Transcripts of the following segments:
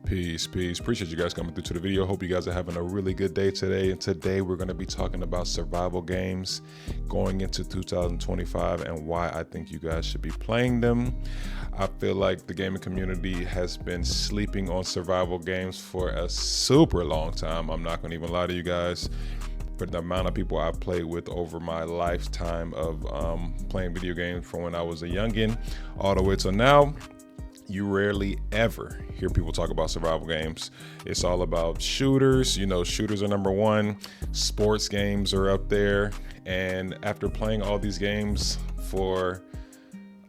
Peace, peace. Appreciate you guys coming through to the video. Hope you guys are having a really good day today. And today we're going to be talking about survival games going into 2025 and why I think you guys should be playing them. I feel like the gaming community has been sleeping on survival games for a super long time. I'm not going to even lie to you guys. For the amount of people I've played with over my lifetime of playing video games from when I was a youngin' all the way to now, you rarely ever hear people talk about survival games. It's all about shooters. You know, shooters are number one. Sports games are up there. And after playing all these games for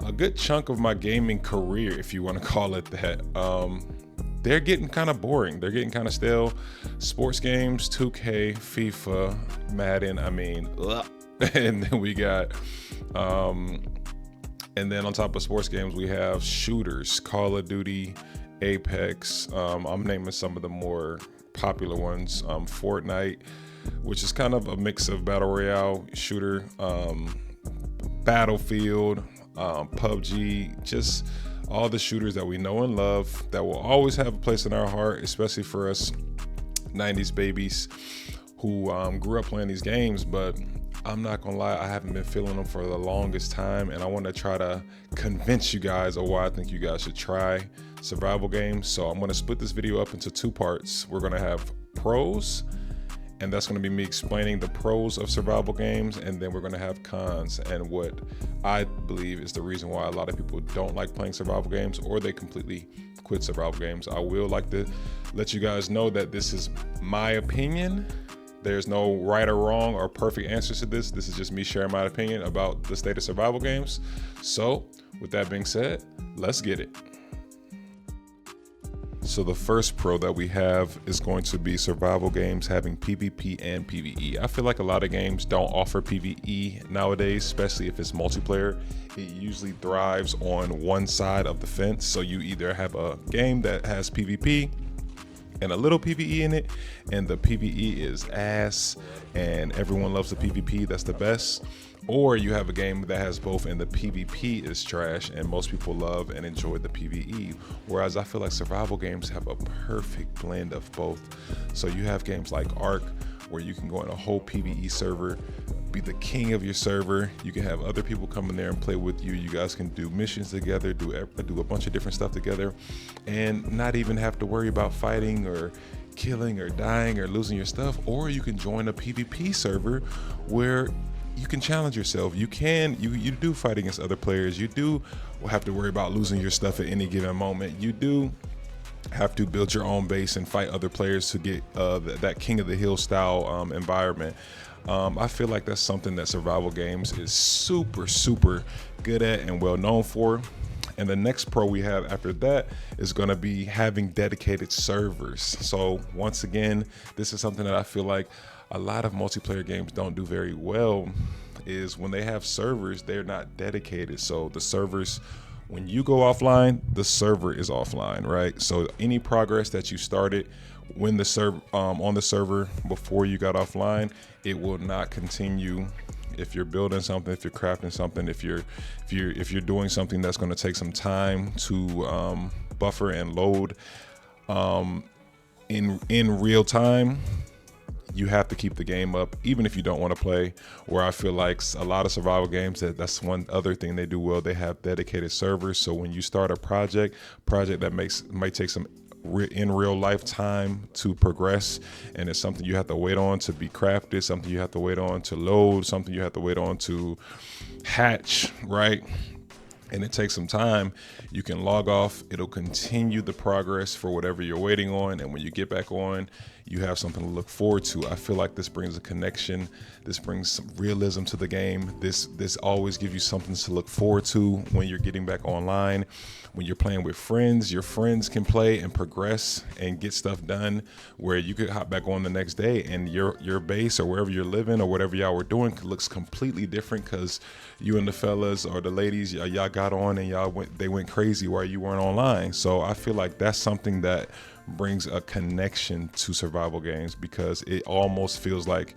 a good chunk of my gaming career, if you want to call it that, they're getting kind of boring. They're getting kind of stale. Sports games, 2K, FIFA, Madden, and then we got and then on top of sports games, we have shooters, Call of Duty, Apex. I'm naming some of the more popular ones. Fortnite, which is kind of a mix of battle royale shooter, Battlefield, PUBG, just all the shooters that we know and love that will always have a place in our heart, especially for us 90s babies who grew up playing these games. But I'm not gonna lie, I haven't been feeling them for the longest time, and I want to try to convince you guys of why I think you guys should try survival games. So I'm gonna split this video up into two parts. We're gonna have pros, and that's gonna be me explaining the pros of survival games, and then we're gonna have cons and what I believe is the reason why a lot of people don't like playing survival games or they completely quit survival games. I will like to let you guys know that this is my opinion. There's no right or wrong or perfect answers to this. This is just me sharing my opinion about the state of survival games. So with that being said, let's get it. So the first pro that we have is going to be survival games having PvP and PvE. I feel like a lot of games don't offer PvE nowadays, especially if it's multiplayer. It usually thrives on one side of the fence. So you either have a game that has PvP and a little PvE in it, and the PvE is ass and everyone loves the PvP, that's the best. Or you have a game that has both and the PvP is trash and most people love and enjoy the PvE. Whereas I feel like survival games have a perfect blend of both. So you have games like Ark, where you can go in a whole PvE server, be the king of your server. You can have other people come in there and play with you. You guys can do missions together, do a bunch of different stuff together, and not even have to worry about fighting or killing or dying or losing your stuff. Or you can join a PvP server where you can challenge yourself. You do fight against other players. You do have to worry about losing your stuff at any given moment. You do have to build your own base and fight other players to get that king of the hill style environment. I feel like that's something that survival games is super good at and well known for. And the next pro we have after that is going to be having dedicated servers. So once again, this is something that I feel like a lot of multiplayer games don't do very well, is when they have servers, they're not dedicated. So the servers, when you go offline, the server is offline, right? So any progress that you started when the server on the server before you got offline, it will not continue. If you're building something, if you're crafting something, if you're doing something that's going to take some time to buffer and load in real time, you have to keep the game up, even if you don't want to play. Where I feel like a lot of survival games, that's one other thing they do well. They have dedicated servers. So when you start a project that might take some in real life time to progress, and it's something you have to wait on to be crafted, something you have to wait on to load, something you have to wait on to hatch, right? And it takes some time, you can log off. It'll continue the progress for whatever you're waiting on, and when you get back on, you have something to look forward to. I feel like this brings a connection. This brings some realism to the game. This always gives you something to look forward to when you're getting back online. When you're playing with friends, your friends can play and progress and get stuff done where you could hop back on the next day and your base or wherever you're living or whatever y'all were doing looks completely different because you and the fellas or the ladies, y'all got on and they went crazy while you weren't online. So I feel like that's something that brings a connection to survival games, because it almost feels like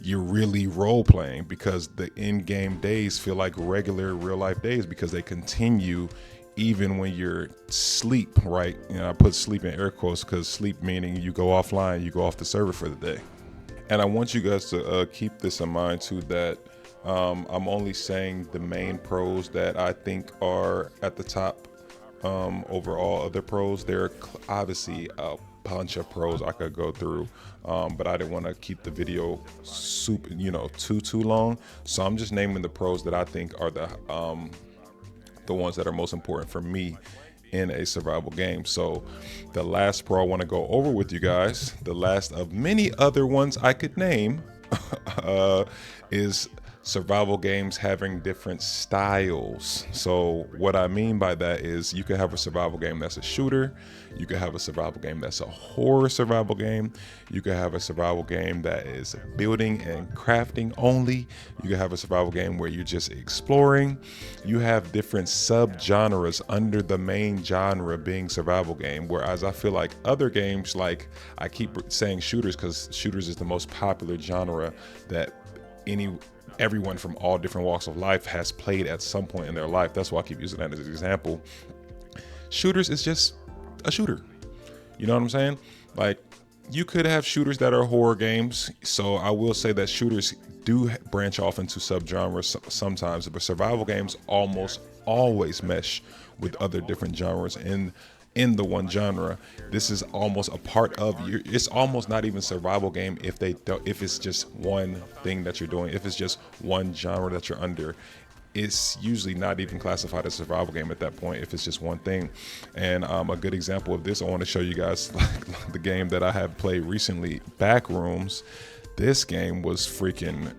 you're really role playing, because the in-game days feel like regular real life days because they continue even when you're sleep, right? You know, I put sleep in air quotes because sleep meaning you go offline, you go off the server for the day. And I want you guys to keep this in mind too, that I'm only saying the main pros that I think are at the top over all other pros. There are obviously a bunch of pros I could go through, but I didn't want to keep the video super, too long. So I'm just naming the pros that I think are the ones that are most important for me in a survival game. So the last pro I want to go over with you guys, the last of many other ones I could name, is survival games having different styles. So what I mean by that is you could have a survival game that's a shooter, you could have a survival game that's a horror survival game, you could have a survival game that is building and crafting only, you could have a survival game where you're just exploring. You have different sub-genres under the main genre being survival game, whereas I feel like other games, like I keep saying shooters because shooters is the most popular genre that everyone from all different walks of life has played at some point in their life. That's why I keep using that as an example. Shooters is just a shooter. You know what I'm saying? Like, you could have shooters that are horror games. So I will say that shooters do branch off into subgenres sometimes, but survival games almost always mesh with other different genres in the one genre. This is almost a part of your, it's almost not even survival game if it's just one thing that you're doing. If it's just one genre that you're under, it's usually not even classified as a survival game at that point if it's just one thing. And a good example of this, I want to show you guys like the game that I have played recently, Backrooms. This game was freaking,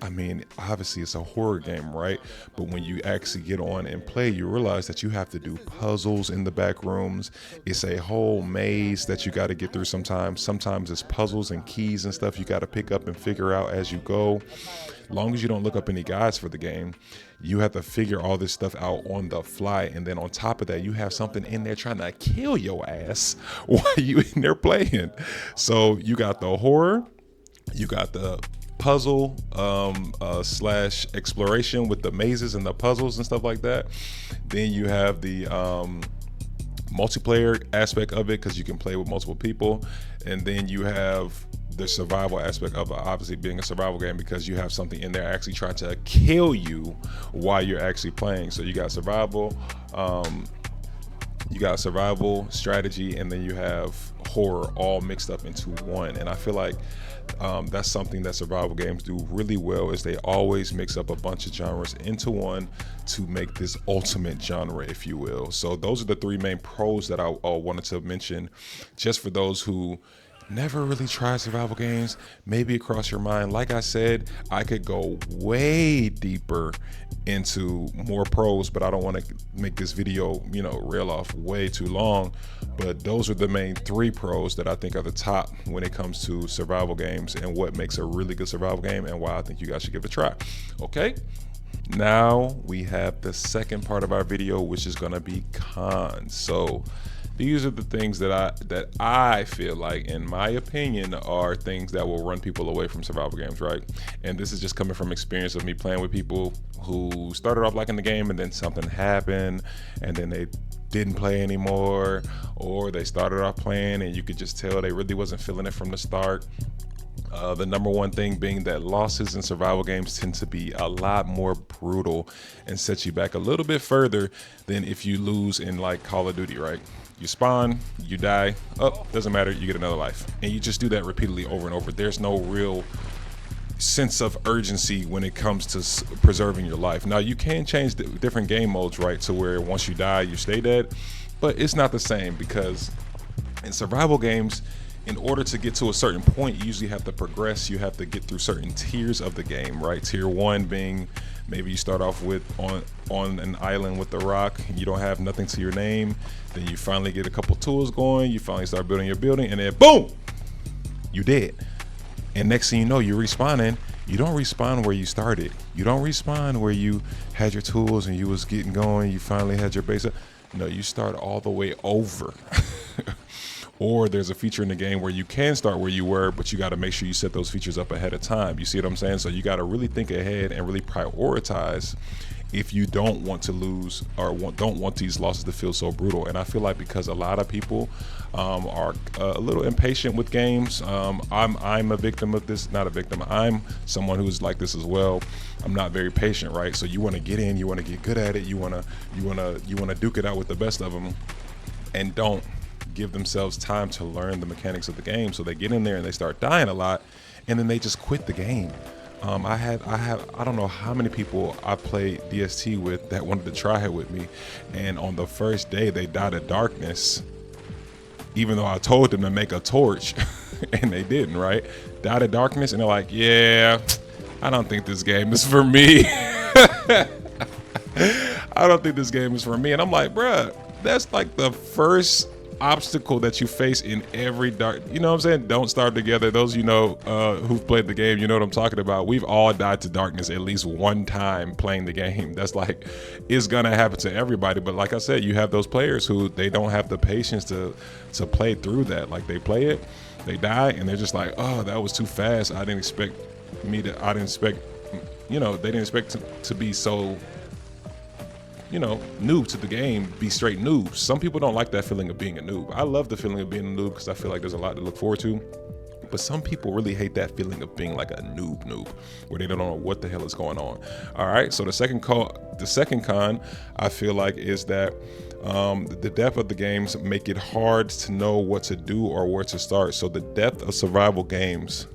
I mean, obviously it's a horror game, right? But when you actually get on and play, you realize that you have to do puzzles in the back rooms. It's a whole maze that you got to get through sometimes. Sometimes it's puzzles and keys and stuff you got to pick up and figure out as you go. Long as you don't look up any guides for the game, you have to figure all this stuff out on the fly. And then on top of that, you have something in there trying to kill your ass while you in there playing. So you got the horror, you got the puzzle slash exploration with the mazes and the puzzles and stuff like that. Then you have the multiplayer aspect of it because you can play with multiple people. And then you have the survival aspect of it, obviously being a survival game because you have something in there actually trying to kill you while you're actually playing. So you got survival, strategy, and then you have horror all mixed up into one. And I feel like that's something that survival games do really well, is they always mix up a bunch of genres into one to make this ultimate genre, if you will. So those are the three main pros that I wanted to mention, just for those who never really tried survival games, maybe across your mind. Like I said, I could go way deeper into more pros, but I don't want to make this video, reel off way too long. But those are the main three pros that I think are the top when it comes to survival games and what makes a really good survival game and why I think you guys should give it a try. Okay. Now we have the second part of our video, which is going to be cons. So these are the things that I feel like, in my opinion, are things that will run people away from survival games, right? And this is just coming from experience of me playing with people who started off liking the game and then something happened and then they didn't play anymore, or they started off playing and you could just tell they really wasn't feeling it from the start. The number one thing being that losses in survival games tend to be a lot more brutal and set you back a little bit further than if you lose in like Call of Duty, right? You spawn, you die, doesn't matter, you get another life. And you just do that repeatedly over and over. There's no real sense of urgency when it comes to preserving your life. Now, you can change the different game modes, right, to where once you die, you stay dead, but it's not the same, because in survival games, in order to get to a certain point, you usually have to progress. You have to get through certain tiers of the game, right? Tier 1 being maybe you start off with on an island with the rock, and you don't have nothing to your name. Then you finally get a couple tools going. You finally start building your building, and then boom, you dead. And next thing you know, you're respawning. You don't respawn where you started. You don't respawn where you had your tools and you was getting going. You finally had your base up. No, you start all the way over. Or there's a feature in the game where you can start where you were, but you got to make sure you set those features up ahead of time. You see what I'm saying? So you got to really think ahead and really prioritize if you don't want to lose or don't want these losses to feel so brutal. And I feel like because a lot of people are a little impatient with games. I'm a victim of this, not a victim. I'm someone who's like this as well. I'm not very patient, right? So you want to get in, you want to get good at it, you want to duke it out with the best of them, and don't give themselves time to learn the mechanics of the game. So they get in there and they start dying a lot, and then they just quit the game. I don't know how many people I played DST with that wanted to try it with me, and on the first day they died of darkness, even though I told them to make a torch, and they didn't, right? Died of darkness, and they're like, yeah, I don't think this game is for me. I don't think this game is for me. And I'm like, bruh, that's like the first obstacle that you face in every dark, you know what I'm saying? Don't Starve Together. Those who've played the game, you know what I'm talking about. We've all died to darkness at least one time playing the game. That's like, it's gonna happen to everybody. But like I said, you have those players who they don't have the patience to play through that. Like they play it, they die, and they're just like, oh, that was too fast. I didn't expect, they didn't expect to be so, noob to the game, be straight noobs. Some people don't like that feeling of being a noob. I love the feeling of being a noob because I feel like there's a lot to look forward to. But some people really hate that feeling of being like a noob, where they don't know what the hell is going on. All right, so the second con I feel like is that the depth of the games make it hard to know what to do or where to start. So the depth of survival games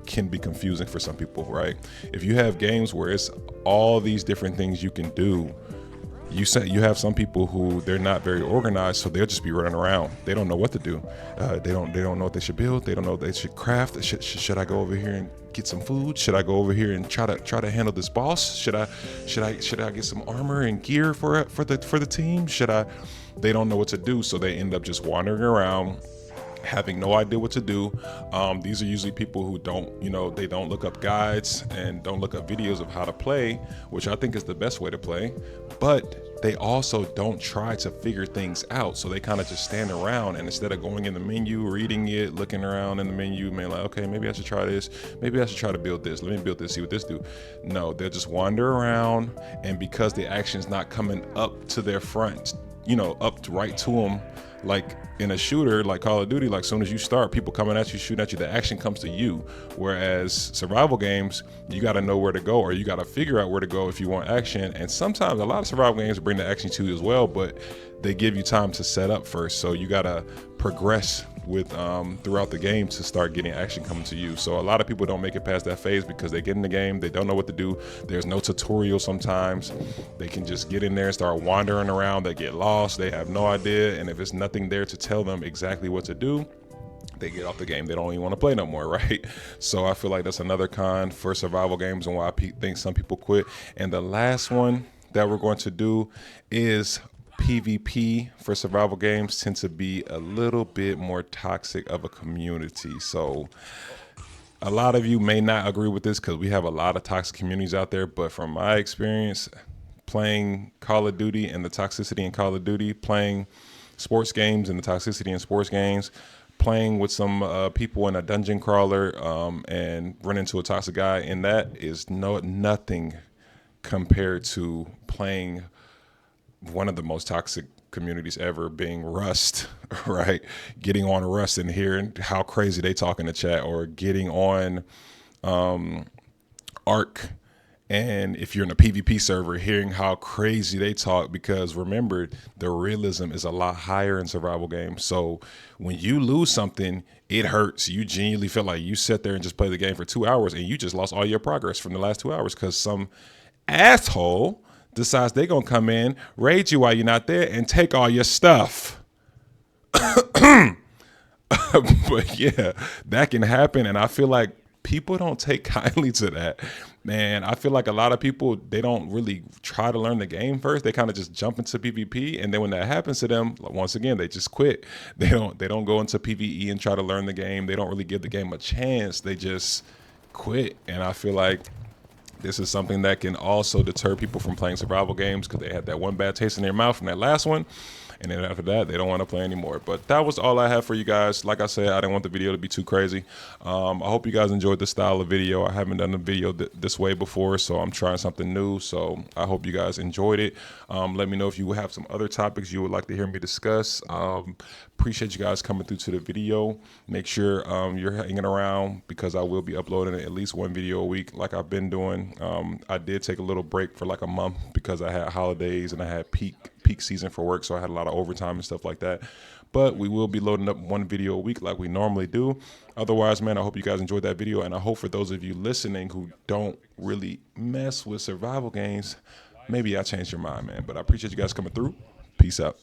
can be confusing for some people, right? If you have games where it's all these different things you can do, you have some people who they're not very organized, so they'll just be running around. They don't know what to do. They don't know what they should build. They don't know what they should craft. Should I go over here and get some food? Should I go over here and try to handle this boss? Should I get some armor and gear for the team? They don't know what to do, so they end up just wandering around, having no idea what to do. These are usually people who they don't look up guides and don't look up videos of how to play, which I think is the best way to play. But they also don't try to figure things out. So they kind of just stand around, and instead of going in the menu, reading it, looking around in the menu, like, okay, maybe I should try this. Maybe I should try to build this. Let me build this, see what this do. No, they'll just wander around, and because the action's not coming up to their front, up right to them, like in a shooter like Call of Duty, like soon as you start, people coming at you, shooting at you, the action comes to you. Whereas survival games, you got to know where to go, or you got to figure out where to go if you want action. And sometimes a lot of survival games bring the action to you as well, but they give you time to set up first. So you got to progress with throughout the game to start getting action coming to you. So a lot of people don't make it past that phase because they get in the game, they don't know what to do. There's no tutorial sometimes. They can just get in there and start wandering around. They get lost. They have no idea. And if it's nothing there to tell them exactly what to do, they get off the game. They don't even want to play no more, right? So I feel like that's another con for survival games and why I think some people quit. And the last one that we're going to do is PvP for survival games tend to be a little bit more toxic of a community. So a lot of you may not agree with this because we have a lot of toxic communities out there, but from my experience playing Call of Duty and the toxicity in Call of Duty, playing sports games and the toxicity in sports games, playing with some people in a dungeon crawler and run into a toxic guy, and that is nothing compared to playing one of the most toxic communities ever, being Rust, right? Getting on Rust and hearing how crazy they talk in the chat, or getting on Arc, and if you're in a PvP server, hearing how crazy they talk, because remember, the realism is a lot higher in survival games. So when you lose something, it hurts. You genuinely feel like you sit there and just play the game for 2 hours and you just lost all your progress from the last 2 hours because some asshole decides they're gonna come in, raid you while you're not there, and take all your stuff. But yeah, that can happen, and I feel like people don't take kindly to that. Man, I feel like a lot of people, they don't really try to learn the game first. They kind of just jump into PvP, and then when that happens to them, once again, they just quit. They don't go into PvE and try to learn the game. They don't really give the game a chance. They just quit, and I feel like this is something that can also deter people from playing survival games because they had that one bad taste in their mouth from that last one. and then after that, they don't want to play anymore. But that was all I have for you guys. Like I said, I didn't want the video to be too crazy. I hope you guys enjoyed this style of video. I haven't done a video this way before, so I'm trying something new. So I hope you guys enjoyed it. Let me know if you have some other topics you would like to hear me discuss. Appreciate you guys coming through to the video. Make sure you're hanging around because I will be uploading at least one video a week like I've been doing. I did take a little break for like a month because I had holidays and I had peak season for work, so I had a lot of overtime and stuff like that. But we will be loading up one video a week like we normally do. Otherwise, man, I hope you guys enjoyed that video, and I hope for those of you listening who don't really mess with survival games, maybe I changed your mind, man. But I appreciate you guys coming through. Peace out.